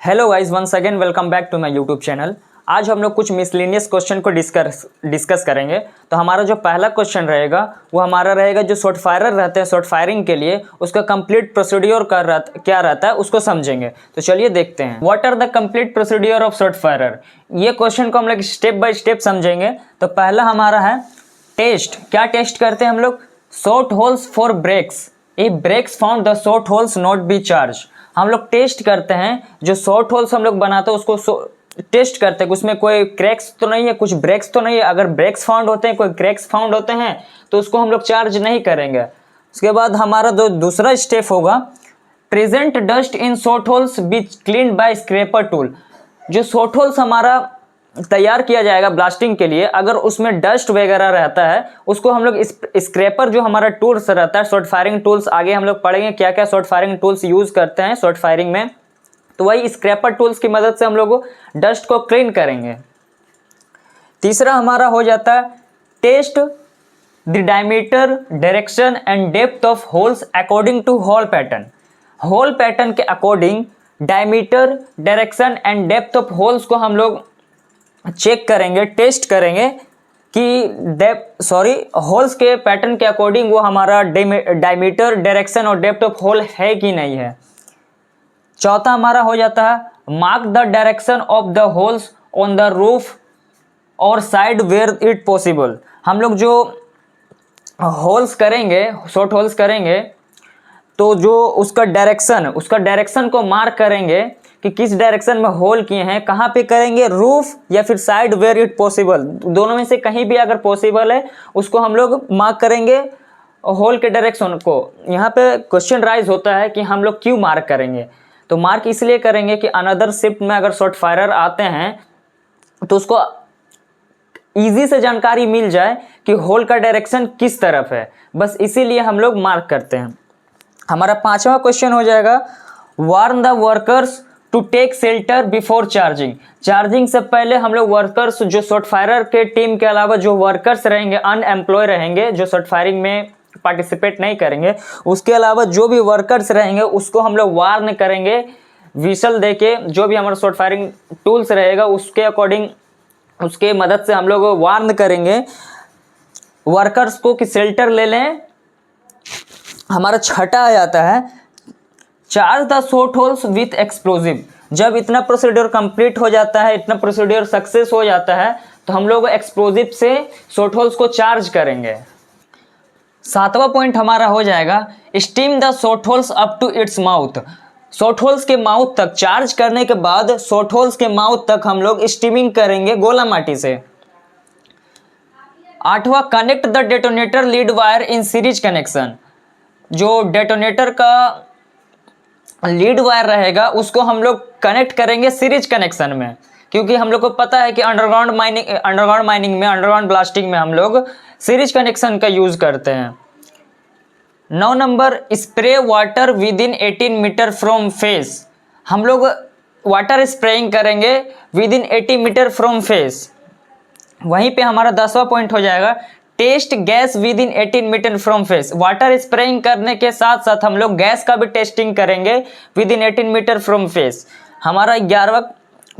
Hello guys, once again welcome back to my YouTube channel. आज हम लोग कुछ मिसलेनियस क्वेश्चन को डिस्कस करेंगे। तो हमारा जो पहला क्वेश्चन रहेगा वो हमारा रहेगा जो शॉर्ट फायरर रहते हैं, शॉर्ट फायरिंग के लिए उसका कंप्लीट प्रोसीड्योर क्या रहता है उसको समझेंगे। तो चलिए देखते हैं, what are the complete procedure of short firer. ये क्वेश्चन को हम लोग स्टेप बाय स्टेप समझेंगे। तो पहला हमारा है टेस्ट। क्या टेस्ट करते हैं हम लोग? Short holes for breaks. If breaks found the short holes not be charge. हम लोग टेस्ट करते हैं, जो शॉर्ट होल्स हम लोग बनाते हैं उसको टेस्ट करते हैं, उसमें कोई क्रैक्स तो नहीं है, कुछ ब्रेक्स तो नहीं है। अगर ब्रेक्स फाउंड होते हैं, कोई क्रैक्स फाउंड होते हैं तो उसको हम लोग चार्ज नहीं करेंगे। उसके बाद हमारा जो दूसरा स्टेप होगा, present dust in short holes B clean bye scraper tool. जो शॉर्ट होल्स हमारा तैयार किया जाएगा ब्लास्टिंग के लिए, अगर उसमें डस्ट वगैरह रहता है उसको हम लोग स्क्रैपर जो हमारा टूल्स रहता है, शॉर्ट फायरिंग टूल्स, आगे हम लोग पढ़ेंगे क्या क्या शॉर्ट फायरिंग टूल्स यूज करते हैं शॉर्ट फायरिंग में। तो वही स्क्रैपर टूल्स की मदद से हम लोग डस्ट को क्लीन करेंगे। तीसरा हमारा हो जाता है test the diameter, direction and depth of holes according to hole pattern. Hole pattern के according diameter, direction and depth of holes को हम लोग चेक करेंगे, टेस्ट करेंगे कि होल्स के पैटर्न के अकॉर्डिंग वो हमारा डायमीटर, डायरेक्शन और डेप्थ ऑफ होल है कि नहीं है। चौथा हमारा हो जाता है mark the direction of the holes on the roof और साइड वेयर इट पॉसिबल। हम लोग जो होल्स करेंगे, शॉर्ट होल्स करेंगे, तो जो उसका डायरेक्शन को मार्क करेंगे कि किस डायरेक्शन में होल किए हैं, कहाँ पे करेंगे, रूफ या फिर साइड वेयर इट पॉसिबल। दोनों में से कहीं भी अगर पॉसिबल है उसको हम लोग मार्क करेंगे होल के डायरेक्शन को। यहाँ पे क्वेश्चन राइज होता है कि हम लोग क्यों मार्क करेंगे। तो मार्क इसलिए करेंगे कि अनदर शिफ्ट में अगर शॉर्ट फायरर आते हैं तो उसको ईजी से जानकारी मिल जाए कि होल का डायरेक्शन किस तरफ है, बस इसीलिए हम लोग मार्क करते हैं। हमारा पांचवा क्वेश्चन हो जाएगा warn the workers to take shelter before charging. Charging से पहले हम लोग वर्कर्स, जो शॉर्ट फायरर के टीम के अलावा जो वर्कर्स रहेंगे, अनएम्प्लॉय रहेंगे, जो शॉर्ट फायरिंग में पार्टिसिपेट नहीं करेंगे, उसके अलावा जो भी वर्कर्स रहेंगे उसको हम लोग वार्न करेंगे विसल देके। जो भी हमारा शॉर्ट फायरिंग टूल्स रहेगा उसके अकॉर्डिंग, उसके मदद से हम लोग वार्न करेंगे वर्कर्स को कि शेल्टर ले लें। हमारा छठा आ जाता है charge the short holes with explosive. जब इतना प्रोसीड्योर कंप्लीट हो जाता है, इतना प्रोसीड्योर सक्सेस हो जाता है, तो हम लोग एक्सप्लोजिव से शॉर्ट होल्स को चार्ज करेंगे। सातवां पॉइंट हमारा हो जाएगा stem the short holes up to its mouth. Short holes के माउथ तक चार्ज करने के बाद शॉर्ट होल्स के माउथ तक हम लोग स्टीमिंग करेंगे गोला माटी से। आठवां connect the detonator lead wire in series connection. जो डेटोनेटर का लीड वायर रहेगा उसको हम लोग कनेक्ट करेंगे सीरीज कनेक्शन में, क्योंकि हम लोग को पता है कि अंडरग्राउंड माइनिंग में, अंडरग्राउंड ब्लास्टिंग में हम लोग सीरीज कनेक्शन का यूज करते हैं। 9 number spray water within 18 metre from face. हम लोग वाटर स्प्रेइंग करेंगे within 80 meter from face. वहीं पे हमारा 10वां पॉइंट हो जाएगा test gas within 18 metre from face. Water spraying करने के साथ साथ हम लोग गैस का भी टेस्टिंग करेंगे within 18 metre from face. हमारा 11वां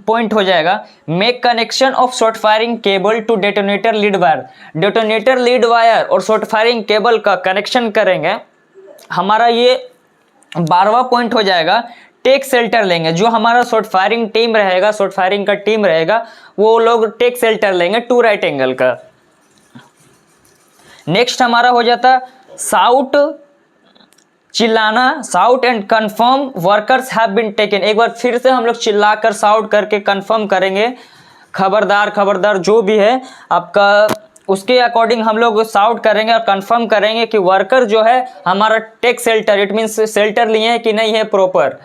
पॉइंट हो जाएगा make connection of short firing cable to detonator lead wire. Detonator lead wire और शॉर्ट फायरिंग केबल का कनेक्शन करेंगे। हमारा ये 12वां पॉइंट हो जाएगा टेक शेल्टर लेंगे। जो हमारा शॉर्ट फायरिंग टीम रहेगा, शॉर्ट फायरिंग का टीम रहेगा, वो लोग टेक शेल्टर लेंगे 2 राइट एंगल का। नेक्स्ट हमारा हो जाता साउट, चिल्लाना, shout and confirm workers have been taken. एक बार फिर से हम लोग चिल्लाकर साउट करके कंफर्म करेंगे, खबरदार खबरदार जो भी है आपका, उसके अकॉर्डिंग हम लोग साउट करेंगे और कंफर्म करेंगे कि वर्कर जो है हमारा take shelter, it means shelter लिए हैं कि नहीं है प्रॉपर।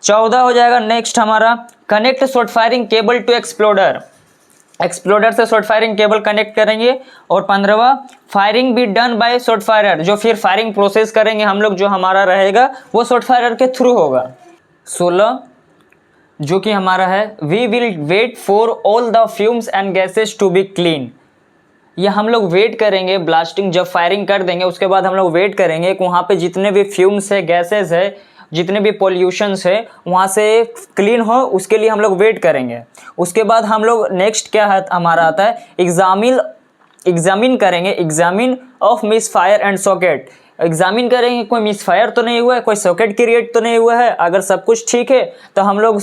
14 हो जाएगा नेक्स्ट हमारा connect short firing cable to exploder. Exploder से शॉर्ट फायरिंग केबल कनेक्ट करेंगे। और 15वां firing be done by short firer. जो फिर फायरिंग प्रोसेस करेंगे हम लोग, जो हमारा रहेगा वो शॉर्ट फायरर के थ्रू होगा। 16 जो कि हमारा है we will wait for all the fumes and gases to be clean. ये हम लोग वेट करेंगे, ब्लास्टिंग जब फायरिंग कर देंगे उसके बाद हम लोग वेट करेंगे कि वहाँ पे जितने भी फ्यूम्स है, गैसेस है, जितने भी पॉल्यूशंस है वहाँ से क्लीन हो, उसके लिए हम लोग वेट करेंगे। उसके बाद हम लोग नेक्स्ट क्या है हमारा आता है एग्जामिन करेंगे, examine of miss fire and socket. Examine करेंगे कोई मिस फायर तो नहीं हुआ है, कोई सॉकेट क्रिएट तो नहीं हुआ है। अगर सब कुछ ठीक है तो हम लोग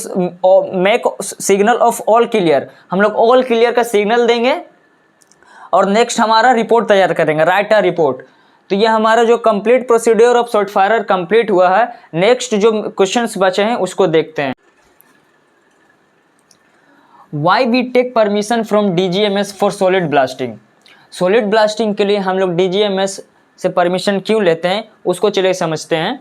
make signal of all clear, हम लोग ऑल क्लियर का सिग्नल देंगे और नेक्स्ट हमारा रिपोर्ट तैयार करेंगे, राइट अ रिपोर्ट। तो ये हमारा जो complete procedure of sort fire complete हुआ है। नेक्स्ट जो क्वेश्चंस बचे हैं उसको देखते हैं। Why we take permission from DGMS for solid blasting. Solid blasting के लिए हम लोग DGMS से परमिशन क्यों लेते हैं उसको चलिए समझते हैं।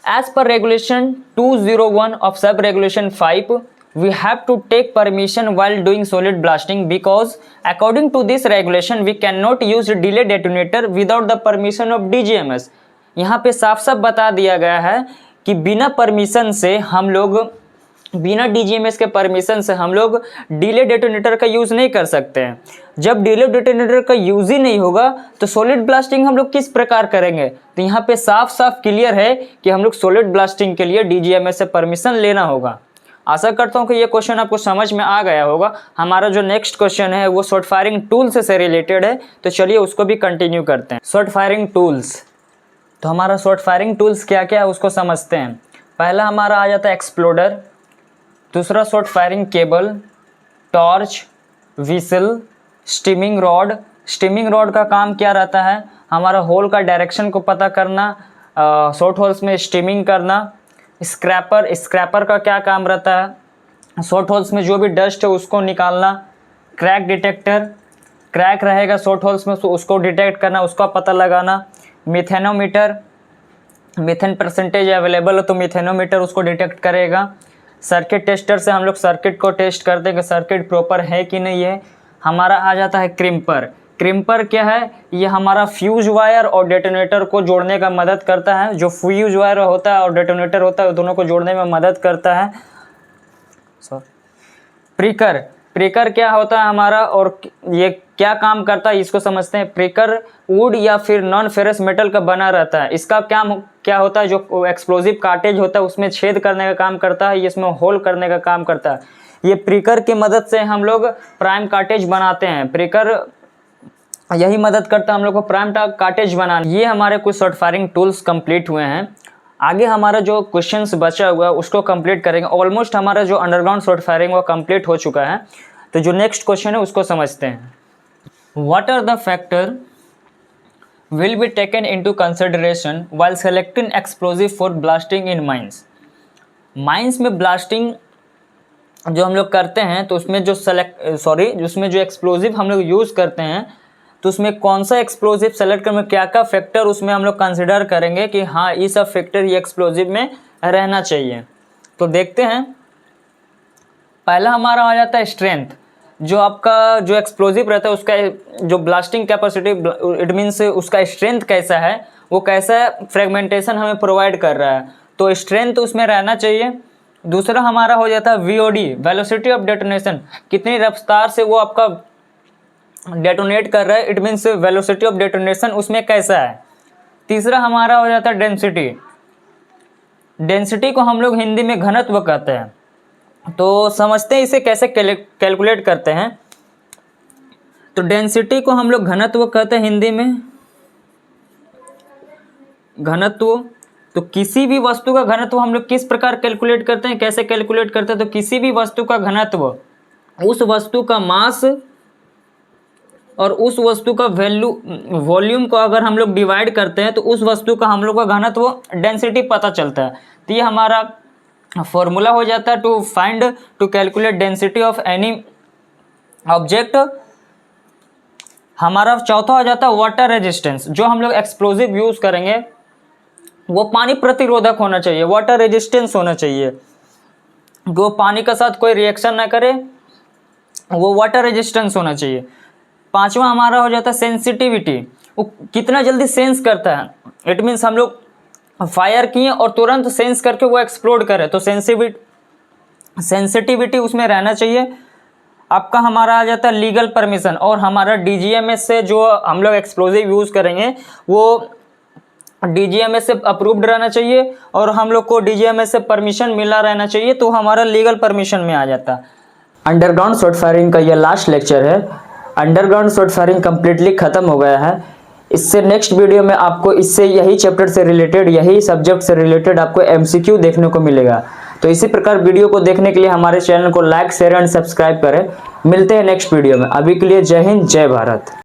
एज पर regulation 201 of sub regulation 5 we have to take permission while doing solid blasting because according to this regulation we cannot use delay detonator without the permission of DGMS। यहाँ पे साफ साफ बता दिया गया है कि बिना परमिशन से हम लोग, बिना DGMS के परमिशन से हम लोग डिले डेटोनेटर का यूज़ नहीं कर सकते हैं। जब डिले डेटोनेटर का यूज़ ही नहीं होगा तो सॉलिड ब्लास्टिंग हम लोग किस प्रकार करेंगे। तो यहाँ पे साफ साफ क्लियर है कि हम लोग सॉलिड ब्लास्टिंग के लिए DGMS से परमिशन लेना होगा। आशा करता हूँ कि ये क्वेश्चन आपको समझ में आ गया होगा। हमारा जो नेक्स्ट क्वेश्चन है वो शॉर्ट फायरिंग टूल से रिलेटेड है, तो चलिए उसको भी कंटिन्यू करते हैं। शॉर्ट फायरिंग टूल्स, तो हमारा शॉर्ट फायरिंग टूल्स क्या क्या है उसको समझते हैं। पहला हमारा आ जाता है एक्सप्लोडर, दूसरा short firing cable, torch, whistle, steaming rod. Steaming rod का काम क्या रहता है, हमारा होल का डायरेक्शन को पता करना, शॉर्ट होल्स में स्टीमिंग करना। स्क्रैपर का क्या काम रहता है, शॉर्ट होल्स में जो भी डस्ट है उसको निकालना। क्रैक डिटेक्टर, क्रैक रहेगा शॉर्ट होल्स में उसको डिटेक्ट करना, उसका पता लगाना। मिथेनोमीटर, मिथेन परसेंटेज अवेलेबल है तो मिथेनोमीटर उसको डिटेक्ट करेगा। सर्किट टेस्टर से हम लोग सर्किट को टेस्ट करते हैं कि सर्किट प्रॉपर है कि नहीं है। हमारा आ जाता है क्रिम्पर। क्रिम्पर क्या है, ये हमारा फ्यूज वायर और डेटोनेटर को जोड़ने का मदद करता है। जो फ्यूज वायर होता है और डेटोनेटर होता है दोनों को जोड़ने में मदद करता है। प्रीकर, प्रीकर क्या होता है हमारा और ये क्या काम करता है इसको समझते हैं। प्रीकर वुड या फिर नॉन फेरस मेटल का बना रहता है। इसका क्या होता है, जो एक्सप्लोजिव कार्टेज होता है उसमें छेद करने का काम करता है, इसमें होल करने का काम करता है। ये प्रीकर की मदद से हम लोग प्राइम कार्टेज बनाते हैं। प्रीकर यही मदद करता है हम लोग को प्राइम कार्टेज बनाने। ये हमारे कुछ शॉर्ट फायरिंग टूल्स कंप्लीट हुए हैं। आगे हमारा जो क्वेश्चंस बचा हुआ है उसको कंप्लीट करेंगे। ऑलमोस्ट हमारा जो अंडरग्राउंड शॉर्ट फायरिंग वो कंप्लीट हो चुका है। तो जो नेक्स्ट क्वेश्चन है उसको समझते हैं। What are the factor will be taken into consideration while selecting explosive for blasting in mines. Mines में ब्लास्टिंग जो हम लोग करते हैं तो उसमें उसमें जो एक्सप्लोजिव हम लोग यूज़ करते हैं तो उसमें कौन सा एक्सप्लोजिव सेलेक्ट करने में क्या क्या फैक्टर उसमें हम लोग कंसिडर करेंगे कि हाँ ये सब फैक्टर ये एक्सप्लोजिव में रहना चाहिए। तो देखते हैं। पहला हमारा आ जाता है स्ट्रेंथ। जो आपका जो एक्सप्लोजिव रहता है उसका जो ब्लास्टिंग कैपेसिटी, इट मीन्स उसका स्ट्रेंथ कैसा है, वो कैसा फ्रेगमेंटेशन हमें प्रोवाइड कर रहा है, तो स्ट्रेंथ उसमें रहना चाहिए। दूसरा हमारा हो जाता है VOD, वेलोसिटी ऑफ डेटोनेशन, कितनी रफ्तार से वो आपका डेटोनेट कर रहा है, it means velocity of detonation उसमें कैसा है। तीसरा हमारा हो जाता है डेंसिटी। डेंसिटी को हम लोग हिंदी में घनत्व कहते हैं, तो समझते हैं इसे कैसे कैलकुलेट करते हैं। तो डेंसिटी को हम लोग घनत्व कहते हैं हिंदी में, घनत्व। तो किसी भी वस्तु का घनत्व हम लोग किस प्रकार कैलकुलेट करते हैं, कैसे कैलकुलेट करते हैं, तो किसी भी वस्तु का घनत्व उस वस्तु का मास और उस वस्तु का वॉल्यूम को अगर हम लोग डिवाइड करते हैं तो उस वस्तु का हम लोग का घनत्व डेंसिटी पता चलता है। तो ये हमारा फॉर्मूला हो जाता है to calculate density of any object. हमारा चौथा हो जाता है वाटर रेजिस्टेंस। जो हम लोग एक्सप्लोजिव यूज करेंगे वो पानी प्रतिरोधक होना चाहिए, वाटर रेजिस्टेंस होना चाहिए, वो पानी के साथ कोई रिएक्शन ना करे, वो वाटर रेजिस्टेंस होना चाहिए। पांचवा हमारा हो जाता है सेंसिटिविटी, वो कितना जल्दी सेंस करता है, इट मीन्स हम लोग फायर किए और तुरंत सेंस करके वो एक्सप्लोड करे, तो सेंसिटिविटी उसमें रहना चाहिए। आपका हमारा आ जाता है लीगल परमिशन, और हमारा DGMS से जो हम लोग एक्सप्लोजिव यूज़ करेंगे वो DGMA से अप्रूव्ड रहना चाहिए और हम लोग को DGMA से परमिशन मिला रहना चाहिए, तो हमारा लीगल परमिशन में आ जाता। अंडरग्राउंड शॉर्ट फायरिंग का ये लास्ट लेक्चर है। अंडरग्राउंड शॉर्ट फायरिंग कम्प्लीटली ख़त्म हो गया है। इससे नेक्स्ट वीडियो में आपको इससे यही चैप्टर से रिलेटेड, यही सब्जेक्ट से रिलेटेड आपको MCQ देखने को मिलेगा। तो इसी प्रकार वीडियो को देखने के लिए हमारे चैनल को लाइक, शेयर एंड सब्सक्राइब करें। मिलते हैं नेक्स्ट वीडियो में। अभी के लिए जय हिंद, जय भारत।